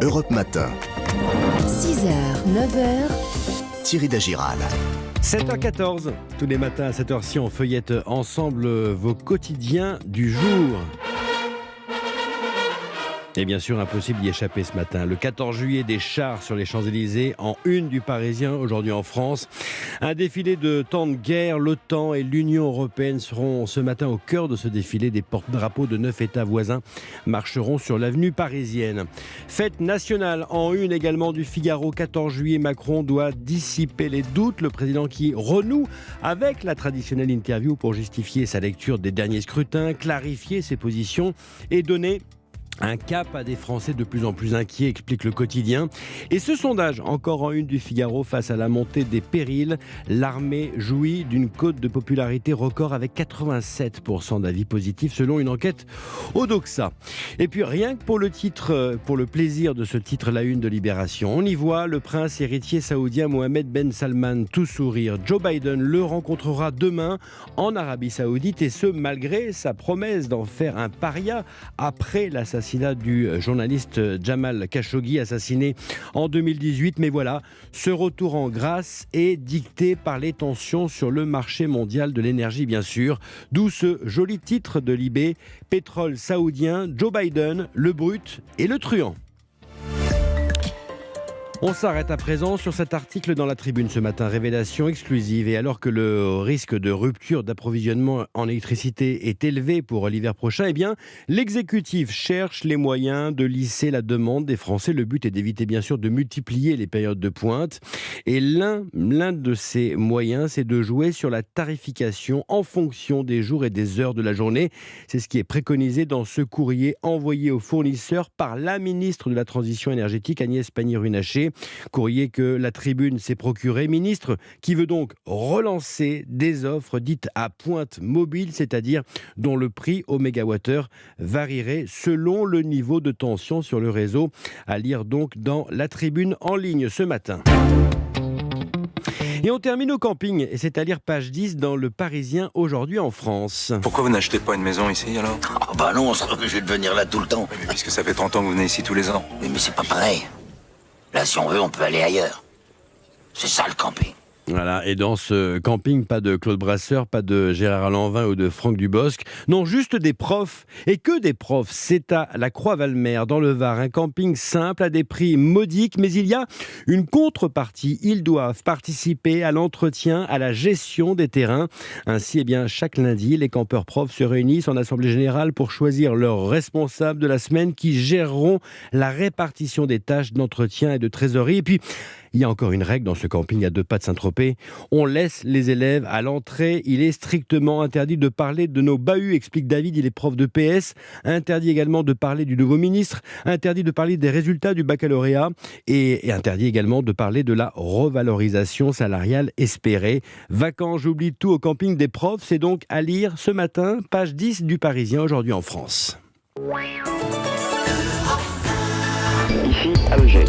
Europe Matin. 6h, 9h, Thierry Dagiral. 7h14, tous les matins à cette heure-ci, on feuillette ensemble vos quotidiens du jour. Et bien sûr, impossible d'y échapper ce matin. Le 14 juillet, des chars sur les Champs-Élysées, en une du Parisien, aujourd'hui en France. Un défilé de temps de guerre. L'OTAN et l'Union européenne seront ce matin au cœur de ce défilé. Des porte-drapeaux de 9 États voisins marcheront sur l'avenue parisienne. Fête nationale en une également du Figaro. 14 juillet, Macron doit dissiper les doutes. Le président qui renoue avec la traditionnelle interview pour justifier sa lecture des derniers scrutins, clarifier ses positions et donner un cap à des Français de plus en plus inquiets, explique le quotidien. Et ce sondage, encore en une du Figaro, face à la montée des périls, l'armée jouit d'une cote de popularité record avec 87% d'avis positifs selon une enquête Odoxa. Et puis rien que pour le titre, pour le plaisir de ce titre, la une de Libération, on y voit le prince héritier saoudien Mohamed Ben Salman tout sourire. Joe Biden le rencontrera demain en Arabie Saoudite et ce malgré sa promesse d'en faire un paria après l'assassinat du journaliste Jamal Khashoggi, assassiné en 2018. Mais voilà, ce retour en grâce est dicté par les tensions sur le marché mondial de l'énergie, bien sûr. D'où ce joli titre de Libé, pétrole saoudien, Joe Biden, le brut et le truand. On s'arrête à présent sur cet article dans la Tribune ce matin, révélation exclusive. Et alors que le risque de rupture d'approvisionnement en électricité est élevé pour l'hiver prochain, eh bien, l'exécutif cherche les moyens de lisser la demande des Français. Le but est d'éviter bien sûr de multiplier les périodes de pointe. Et l'un de ces moyens, c'est de jouer sur la tarification en fonction des jours et des heures de la journée. C'est ce qui est préconisé dans ce courrier envoyé aux fournisseurs par la ministre de la Transition énergétique, Agnès Pannier-Runacher. Courrier que la Tribune s'est procuré. Ministre qui veut donc relancer des offres dites à pointe mobile, c'est-à-dire dont le prix au mégawattheure varierait selon le niveau de tension sur le réseau. À lire donc dans la Tribune en ligne ce matin. Et on termine au camping, et c'est à lire page 10 dans Le Parisien aujourd'hui en France. Pourquoi vous n'achetez pas une maison ici alors? Ah bah non, on serait obligé de venir là tout le temps. Mais puisque ça fait 30 ans que vous venez ici tous les ans. Oui, mais c'est pas pareil. Là, si on veut, on peut aller ailleurs. C'est ça le camping. Voilà, et dans ce camping, pas de Claude Brasseur, pas de Gérard Lanvin ou de Franck Dubosc. Non, juste des profs, et que des profs. C'est à la Croix-Valmer, dans le Var, un camping simple à des prix modiques, mais il y a une contrepartie. Ils doivent participer à l'entretien, à la gestion des terrains. Ainsi, eh bien, chaque lundi, les campeurs profs se réunissent en assemblée générale pour choisir leurs responsables de la semaine qui géreront la répartition des tâches d'entretien et de trésorerie. Et puis, il y a encore une règle dans ce camping à 2 pas de Saint-Tropez. On laisse les élèves à l'entrée. Il est strictement interdit de parler de nos bahuts, explique David, il est prof de PS. Interdit également de parler du nouveau ministre. Interdit de parler des résultats du baccalauréat. Et interdit également de parler de la revalorisation salariale espérée. Vacances, j'oublie tout au camping des profs. C'est donc à lire ce matin, page 10 du Parisien, aujourd'hui en France. Ici, Alger.